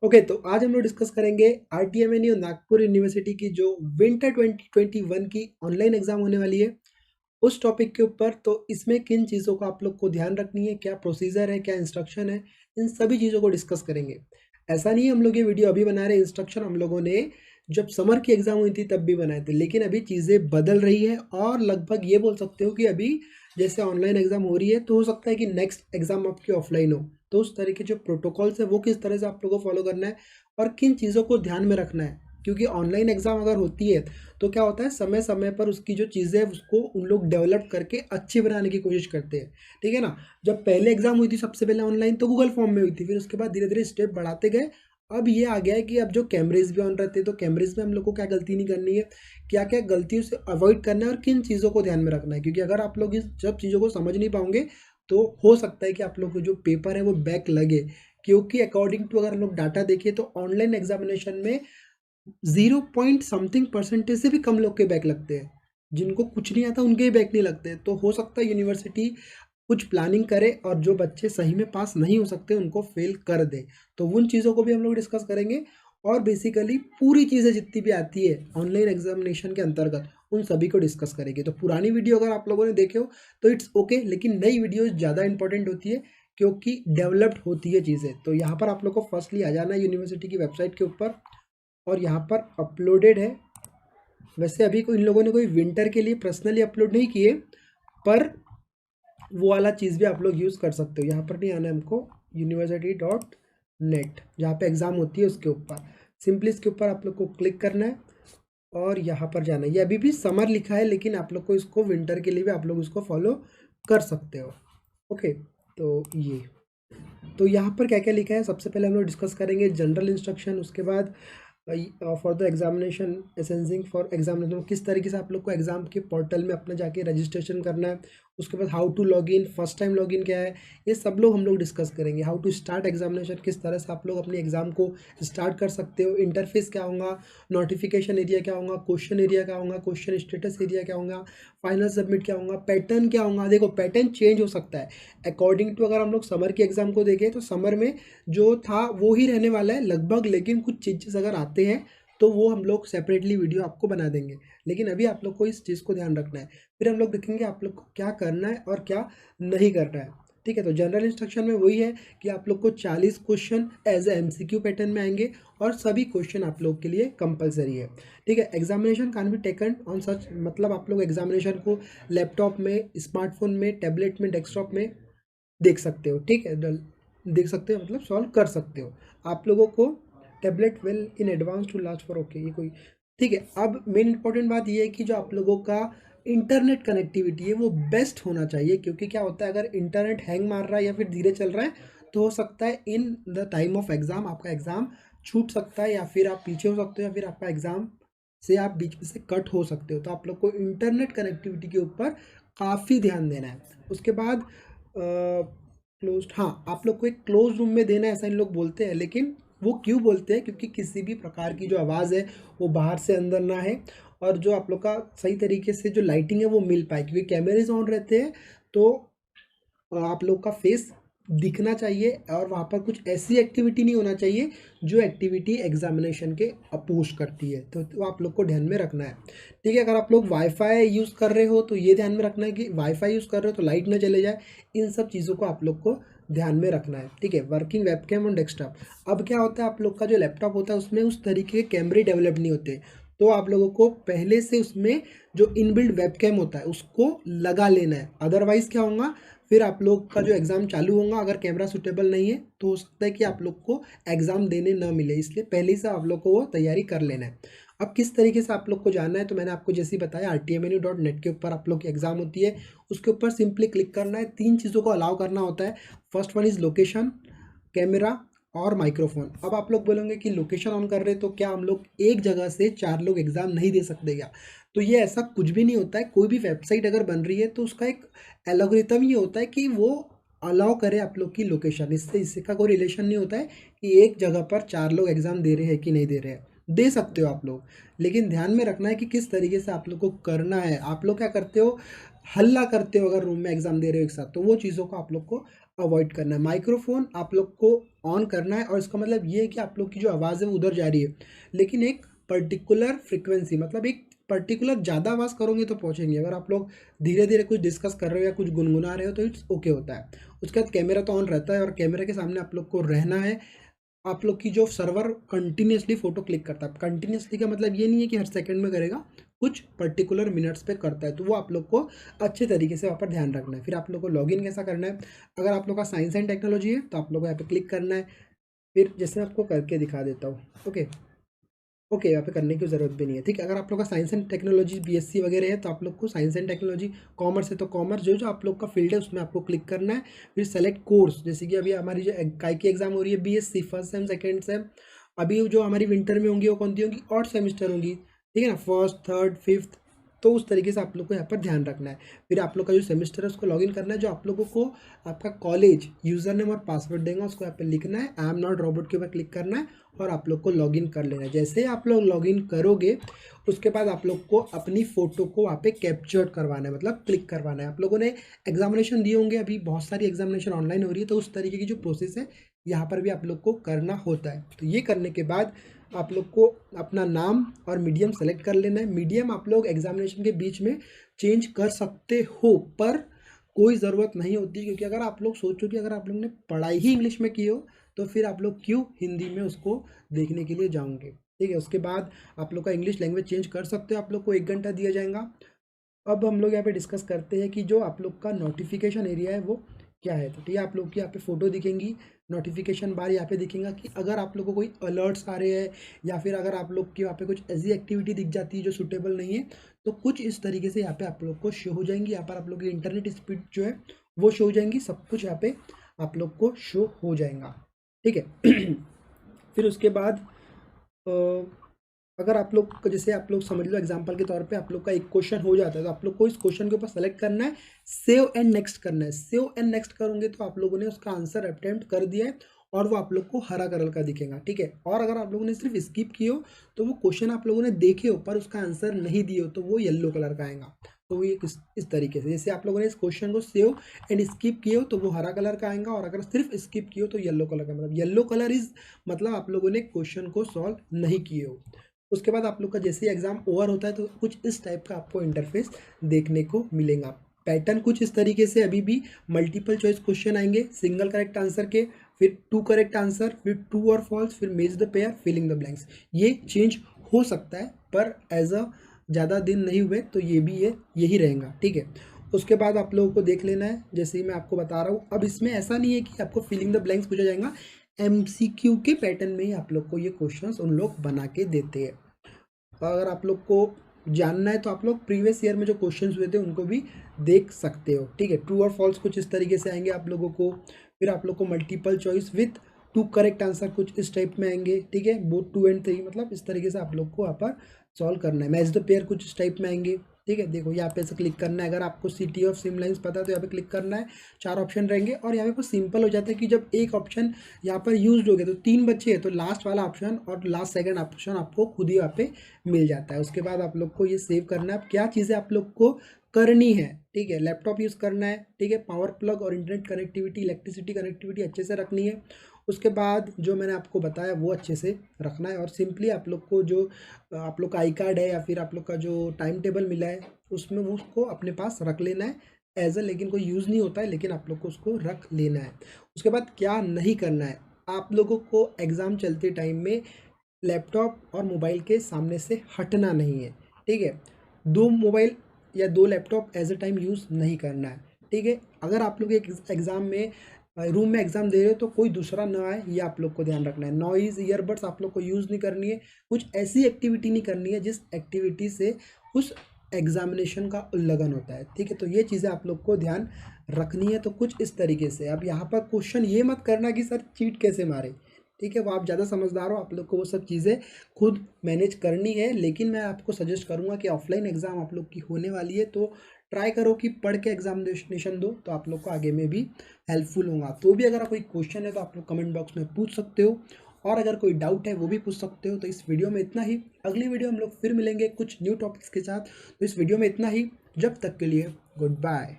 Okay, तो आज हम लोग डिस्कस करेंगे आरटीएमएनयू नागपुर यूनिवर्सिटी की जो विंटर 2021 की ऑनलाइन एग्जाम होने वाली है उस टॉपिक के ऊपर। तो इसमें किन चीज़ों का आप लोग को ध्यान रखनी है, क्या प्रोसीजर है, क्या इंस्ट्रक्शन है, इन सभी चीज़ों को डिस्कस करेंगे। ऐसा नहीं है हम लोग ये वीडियो अभी बना रहे हैं, इंस्ट्रक्शन हम लोगों ने जब समर की एग्जाम हुई थी तब भी बनाए थे, लेकिन अभी चीज़ें बदल रही है और लगभग ये बोल सकते हो कि अभी जैसे ऑनलाइन एग्जाम हो रही है तो हो सकता है कि नेक्स्ट एग्जाम आपकी ऑफलाइन हो। तो उस तरह के जो प्रोटोकॉल्स है वो किस तरह से आप लोगों को फॉलो करना है और किन चीज़ों को ध्यान में रखना है, क्योंकि ऑनलाइन एग्जाम अगर होती है तो क्या होता है समय समय पर उसकी जो चीज़ें हैं उसको उन लोग डेवलप करके अच्छी बनाने की कोशिश करते हैं। ठीक है ना। जब पहले एग्जाम हुई थी सबसे पहले ऑनलाइन तो गूगल फॉर्म में हुई थी, फिर उसके बाद धीरे धीरे स्टेप बढ़ाते गए। अब ये आ गया है कि अब जो कैमरेज भी ऑन रहते हैं तो कैमरेज में हम लोग को क्या गलती नहीं करनी है, क्या क्या गलतियों से अवॉइड करना है और किन चीज़ों को ध्यान में रखना है, क्योंकि अगर आप लोग इस सब चीज़ों को समझ नहीं पाओगे तो हो सकता है कि आप लोग को जो पेपर है वो बैक लगे। क्योंकि अकॉर्डिंग टू अगर हम लोग डाटा देखें तो ऑनलाइन एग्जामिनेशन में 0 पॉइंट समथिंग % से भी कम लोग के बैक लगते हैं। जिनको कुछ नहीं आता उनके ही बैक नहीं लगते। तो हो सकता है यूनिवर्सिटी कुछ प्लानिंग करे और जो बच्चे सही में पास नहीं हो सकते उनको फेल कर दे। तो उन चीज़ों को भी हम लोग डिस्कस करेंगे और बेसिकली पूरी चीज़ें जितनी भी आती है ऑनलाइन एग्जामिनेशन के अंतर्गत उन सभी को डिस्कस करेंगे। तो पुरानी वीडियो अगर आप लोगों ने देखे हो तो इट्स ओके, लेकिन नई वीडियो ज़्यादा इंपॉर्टेंट होती है क्योंकि डेवलप्ड होती है चीज़ें। तो यहाँ पर आप लोग को फर्स्टली आ जाना है यूनिवर्सिटी की वेबसाइट के ऊपर और यहाँ पर अपलोडेड है। वैसे अभी इन लोगों ने कोई विंटर के लिए पर्सनली अपलोड नहीं किए, पर वो वाला चीज़ भी आप लोग यूज़ कर सकते हो। यहाँ पर नहीं आना है हमको, university.net जहाँ पे एग्ज़ाम होती है उसके ऊपर सिंपली इसके ऊपर आप लोग को क्लिक करना है और यहाँ पर जाना है। ये अभी भी समर लिखा है लेकिन आप लोग को इसको विंटर के लिए भी आप लोग इसको फॉलो कर सकते हो। ओके, तो यहाँ पर क्या क्या लिखा है सबसे पहले हम लोग डिस्कस करेंगे जनरल इंस्ट्रक्शन, उसके बाद for the examination assessing for examination किस तरीके से आप लोग को एग्जाम के पोर्टल में अपना जाके रजिस्ट्रेशन करना है। उसके बाद how to log in, first time log in क्या है, ये सब लोग हम लोग डिस्कस करेंगे। हाउ टू स्टार्ट एग्जामिनेशन, किस तरह से आप लोग अपने एग्जाम को स्टार्ट कर सकते हो। इंटरफेस क्या होगा, नोटिफिकेशन एरिया क्या होगा, क्वेश्चन एरिया क्या होगा, क्वेश्चन स्टेटस एरिया क्या होगा, फाइनल सबमिट क्या होगा, पैटर्न क्या होगा। देखो पैटर्न चेंज हो सकता है अकॉर्डिंग टू अगर हम लोग समर के एग्जाम को देखें तो समर में जो था वो ही रहने वाला है लगभग, लेकिन कुछ चेंजेस अगर आते हैं तो वो हम लोग सेपरेटली वीडियो आपको बना देंगे। लेकिन अभी आप लोग को इस चीज़ को ध्यान रखना है, फिर हम लोग देखेंगे आप लोग को क्या करना है और क्या नहीं करना है। ठीक है, तो जनरल इंस्ट्रक्शन में वही है कि आप लोग को 40 question as a MCQ pattern में आएंगे और सभी क्वेश्चन आप लोग के लिए कंपलसरी है। ठीक है, examination can be taken on such, मतलब आप लोग एग्जामिनेशन को लैपटॉप में, स्मार्टफोन में, टैबलेट में, डेस्कटॉप में देख सकते हो। ठीक है, देख सकते हो मतलब सॉल्व कर सकते हो। आप लोगों को tablet well in advance to last for okay ये कोई। ठीक है, अब मेन इंपॉर्टेंट बात ये है कि जो आप लोगों का इंटरनेट कनेक्टिविटी है वो बेस्ट होना चाहिए, क्योंकि क्या होता है अगर इंटरनेट हैंग मार रहा है या फिर धीरे चल रहा है तो हो सकता है in the time of exam आपका एग्ज़ाम छूट सकता है या फिर आप पीछे हो सकते हो या फिर आपका एग्ज़ाम से आप बीच में से कट हो सकते हो। तो आप लोग को इंटरनेट कनेक्टिविटी के ऊपर काफ़ी ध्यान देना है। उसके बाद क्लोज्ड, हाँ आप लोग को एक क्लोज रूम में देना है ऐसा इन लोग बोलते हैं, लेकिन वो क्यों बोलते हैं, क्योंकि किसी भी प्रकार की जो आवाज़ है वो बाहर से अंदर ना है और जो आप लोग का सही तरीके से जो लाइटिंग है वो मिल पाए, क्योंकि कैमरेज ऑन रहते हैं तो आप लोग का फेस दिखना चाहिए और वहाँ पर कुछ ऐसी एक्टिविटी नहीं होना चाहिए जो एक्टिविटी एग्जामिनेशन के अपोज करती है। तो आप लोग को ध्यान में रखना है। ठीक है, अगर आप लोग वाईफाई यूज़ कर रहे हो तो ये ध्यान में रखना है कि वाईफाई यूज़ कर रहे हो तो लाइट ना चले जाए। इन सब चीज़ों को आप लोग को ध्यान में रखना है। ठीक है, वर्किंग वेबकैम ऑन डेस्कटॉप। अब क्या होता है आप लोग का जो लैपटॉप होता है उसमें उस तरीके के कैमरे डेवलप नहीं होते, तो आप लोगों को पहले से उसमें जो इनबिल्ट वेबकैम होता है उसको लगा लेना है। अदरवाइज़ क्या होगा, फिर आप लोग का जो एग्ज़ाम चालू होगा अगर कैमरा सूटेबल नहीं है तो हो सकता है कि आप लोग को एग्ज़ाम देने ना मिले, इसलिए पहले से आप लोग को वो तैयारी कर लेना है। अब किस तरीके से आप लोग को जानना है, तो मैंने आपको जैसे ही बताया rtmnu.net के ऊपर आप लोग की एग्ज़ाम होती है, उसके ऊपर सिंपली क्लिक करना है। 3 चीज़ों को अलाउ करना होता है। First one is location, camera और माइक्रोफोन। अब आप लोग बोलेंगे कि लोकेशन ऑन कर रहे हैं तो क्या हम लोग एक जगह से 4 लोग एग्ज़ाम नहीं दे सकते क्या? तो ये ऐसा कुछ भी नहीं होता है। कोई भी वेबसाइट अगर बन रही है तो उसका एक एल्गोरिथम ये होता है कि वो अलाउ करे आप लोग की लोकेशन, इससे इसका कोई रिलेशन नहीं होता है कि एक जगह पर 4 लोग एग्ज़ाम दे रहे हैं कि नहीं दे रहे हैं। दे सकते हो आप लोग, लेकिन ध्यान में रखना है कि किस तरीके से आप लोग को करना है। आप लोग क्या करते हो, हल्ला करते हो अगर रूम में एग्ज़ाम दे रहे हो एक साथ, तो वो चीज़ों को आप लोग को अवॉइड करना है। माइक्रोफोन आप लोग को ऑन करना है और इसका मतलब ये है कि आप लोग की जो आवाज़ है वो उधर जा रही है, लेकिन एक पर्टिकुलर फ्रिक्वेंसी, मतलब एक पर्टिकुलर ज़्यादा आवाज़ करोगे तो पहुँचेंगे। अगर आप लोग धीरे धीरे कुछ डिस्कस कर रहे हो या कुछ गुनगुना रहे हो तो इट्स ओके होता है। उसके बाद कैमरा तो ऑन रहता है और कैमरे के सामने आप लोग को रहना है। आप लोग की जो सर्वर कंटिन्यूसली फ़ोटो क्लिक करता है। कंटिन्यूसली का मतलब ये नहीं है कि हर सेकंड में करेगा, कुछ पर्टिकुलर मिनट्स पे करता है, तो वो आप लोग को अच्छे तरीके से वहाँ पर ध्यान रखना है। फिर आप लोग को लॉगिन कैसा करना है, अगर आप लोग का साइंस एंड टेक्नोलॉजी है तो आप लोग को यहाँ पे क्लिक करना है। फिर जैसे मैं आपको करके दिखा देता हूँ। ओके ओके, यहाँ पे करने की ज़रूरत भी नहीं है, ठीक है। अगर आप लोग का साइंस एंड टेक्नोलॉजी बीएससी वगैरह है तो आप लोग को साइंस एंड टेक्नोलॉजी, कॉमर्स है तो कॉमर्स, जो जो आप लोग का फील्ड है उसमें आपको क्लिक करना है। फिर सेलेक्ट कोर्स, जैसे कि अभी हमारी जो काय की एग्जाम हो रही है BSc first sem second same, अभी जो हमारी विंटर में होंगी वो कौन सी होंगी, ऑड सेमिस्टर होंगी, ठीक है ना, फर्स्ट थर्ड फिफ्थ। तो उस तरीके से आप लोग को यहाँ पर ध्यान रखना है। फिर आप लोग का जो सेमेस्टर है उसको लॉगिन करना है। जो आप लोगों को आपका कॉलेज यूज़र नेम और पासवर्ड देगा उसको यहाँ पर लिखना है, आई एम नॉट रोबोट के ऊपर क्लिक करना है और आप लोग को लॉगिन कर लेना है। जैसे ही आप लोग लॉगिन करोगे उसके बाद आप लोग को अपनी फ़ोटो को वहाँ पे कैप्चर करवाना है, मतलब क्लिक करवाना है। आप लोगों ने एग्जामिनेशन दिए होंगे, अभी बहुत सारी एग्जामिनेशन ऑनलाइन हो रही है, तो उस तरीके की जो प्रोसेस है यहाँ पर भी आप लोग को करना होता है। तो ये करने के बाद आप लोग को अपना नाम और मीडियम सेलेक्ट कर लेना है। मीडियम आप लोग एग्जामिनेशन के बीच में चेंज कर सकते हो, पर कोई ज़रूरत नहीं होती, क्योंकि अगर आप लोग सोचो कि अगर आप लोग ने पढ़ाई ही इंग्लिश में की हो तो फिर आप लोग क्यों हिंदी में उसको देखने के लिए जाओगे, ठीक है। उसके बाद आप लोग का इंग्लिश लैंग्वेज चेंज कर सकते हो, आप लोग को 1 घंटा दिया जाएगा। अब हम लोग यहाँ पे डिस्कस करते हैं कि जो आप लोग का नोटिफिकेशन एरिया है वो क्या है। तो ठीक है, आप लोग की यहाँ पे फ़ोटो दिखेंगी, नोटिफिकेशन बार यहाँ पे दिखेगा कि अगर आप लोग को कोई अलर्ट्स आ रहे हैं या फिर अगर आप लोग की वहाँ पे कुछ ऐसी एक्टिविटी दिख जाती है जो सूटेबल नहीं है, तो कुछ इस तरीके से यहाँ पे आप लोग को शो हो जाएंगी। यहाँ पर आप लोग की इंटरनेट स्पीड जो है वो शो हो जाएंगी, सब कुछ यहाँ पे आप लोग को शो हो जाएगा, ठीक है। फिर उसके बाद अगर आप लोग जैसे आप लोग समझ लो एग्जांपल के तौर पे आप लोग का एक क्वेश्चन हो जाता है तो आप लोग को इस क्वेश्चन के ऊपर सेलेक्ट करना है, सेव एंड नेक्स्ट करना है। सेव एंड नेक्स्ट करोगे तो आप लोगों ने उसका आंसर अटेम्प्ट कर दिया है और वो आप लोग को हरा कलर का दिखेगा, ठीक है। और अगर आप लोगों ने सिर्फ स्किप किए हो तो वो क्वेश्चन आप लोगों ने देखे हो पर उसका आंसर नहीं दिए हो तो वो येलो कलर का आएगा। तो वो ये इस तरीके से, जैसे आप लोगों ने इस क्वेश्चन को सेव एंड स्किप किए हो तो वो हरा कलर का आएगा, और अगर सिर्फ स्किप किए हो तो येलो कलर का, मतलब येलो कलर इज मतलब आप लोगों ने क्वेश्चन को सॉल्व नहीं किए हो। उसके बाद आप लोग का जैसे ही एग्जाम ओवर होता है तो कुछ इस टाइप का आपको इंटरफेस देखने को मिलेगा। पैटर्न कुछ इस तरीके से, अभी भी मल्टीपल चॉइस क्वेश्चन आएंगे सिंगल करेक्ट आंसर के, फिर 2 करेक्ट आंसर, फिर ट्रू और फॉल्स, फिर match the pair, filling the blanks. ये चेंज हो सकता है पर एज अ ज़्यादा दिन नहीं हुए तो ये भी यही रहेगा, ठीक है। उसके बाद आप लोगों को देख लेना है, जैसे ही मैं आपको बता रहा हूँ। अब इसमें ऐसा नहीं है कि आपको फिलिंग द ब्लैंक्स पूछा जाएगा, एमसीक्यू के पैटर्न में ही आप लोग को ये क्वेश्चंस उन लोग बना के देते हैं। अगर आप लोग को जानना है तो आप लोग प्रीवियस ईयर में जो क्वेश्चंस हुए थे उनको भी देख सकते हो, ठीक है। ट्रू और फॉल्स कुछ इस तरीके से आएंगे आप लोगों को। फिर आप लोग को multiple choice with 2 correct answer कुछ इस टाइप में आएंगे, ठीक है। बोथ 2 एंड 3, मतलब इस तरीके से आप लोग को यहाँ पर सॉल्व करना है। मैच द पेयर कुछ इस टाइप में आएंगे, ठीक है। देखो यहाँ पे से क्लिक करना है, अगर आपको सिटी ऑफ सिम लाइन्स पता है तो यहाँ पे क्लिक करना है। 4 ऑप्शन रहेंगे और यहाँ पे सिंपल हो जाता है कि जब एक ऑप्शन यहाँ पर यूज हो गया तो 3 बच्चे हैं तो लास्ट वाला ऑप्शन और लास्ट सेकंड ऑप्शन आपको खुद ही यहाँ पे मिल जाता है। उसके बाद आप लोग को ये सेव करना है। अब क्या चीज़ें आप लोग को करनी है, ठीक है। लैपटॉप यूज़ करना है, ठीक है। पावर प्लग और इंटरनेट कनेक्टिविटी, इलेक्ट्रिसिटी कनेक्टिविटी अच्छे से रखनी है। उसके बाद जो मैंने आपको बताया वो अच्छे से रखना है, और सिंपली आप लोग को जो आप लोग का आई कार्ड है या फिर आप लोग का जो टाइम टेबल मिला है उसमें वो उसको अपने पास रख लेना है एज अ, लेकिन कोई यूज़ नहीं होता है, लेकिन आप लोग को उसको रख लेना है। उसके बाद क्या नहीं करना है, आप लोगों को एग्ज़ाम चलते टाइम में लैपटॉप और मोबाइल के सामने से हटना नहीं है, ठीक है। 2 मोबाइल या 2 laptop as a time use नहीं करना है, ठीक है। अगर आप लोग एक एग्ज़ाम में रूम में एग्ज़ाम दे रहे हो तो कोई दूसरा ना आए, ये आप लोग को ध्यान रखना है। नॉइज़ ईयरबड्स आप लोग को यूज़ नहीं करनी है। कुछ ऐसी एक्टिविटी नहीं करनी है जिस एक्टिविटी से उस एग्जामिनेशन का उल्लंघन होता है, ठीक है। तो ये चीज़ें आप लोग को ध्यान रखनी है। तो कुछ इस तरीके से, अब यहाँ पर क्वेश्चन ये मत करना कि सर चीट कैसे मारे, ठीक है। वो आप ज़्यादा समझदार हो, आप लोग को वो सब चीज़ें खुद मैनेज करनी है। लेकिन मैं आपको सजेस्ट करूँगा कि ऑफलाइन एग्ज़ाम आप लोग की होने वाली है तो ट्राई करो कि पढ़ के एग्जामिनेशन दो, तो आप लोग को आगे में भी हेल्पफुल होगा। तो भी अगर कोई क्वेश्चन है तो आप लोग कमेंट बॉक्स में पूछ सकते हो, और अगर कोई डाउट है वो भी पूछ सकते हो। तो इस वीडियो में इतना ही, अगली वीडियो हम लोग फिर मिलेंगे कुछ न्यू टॉपिक्स के साथ। तो इस वीडियो में इतना ही, जब तक के लिए गुड बाय।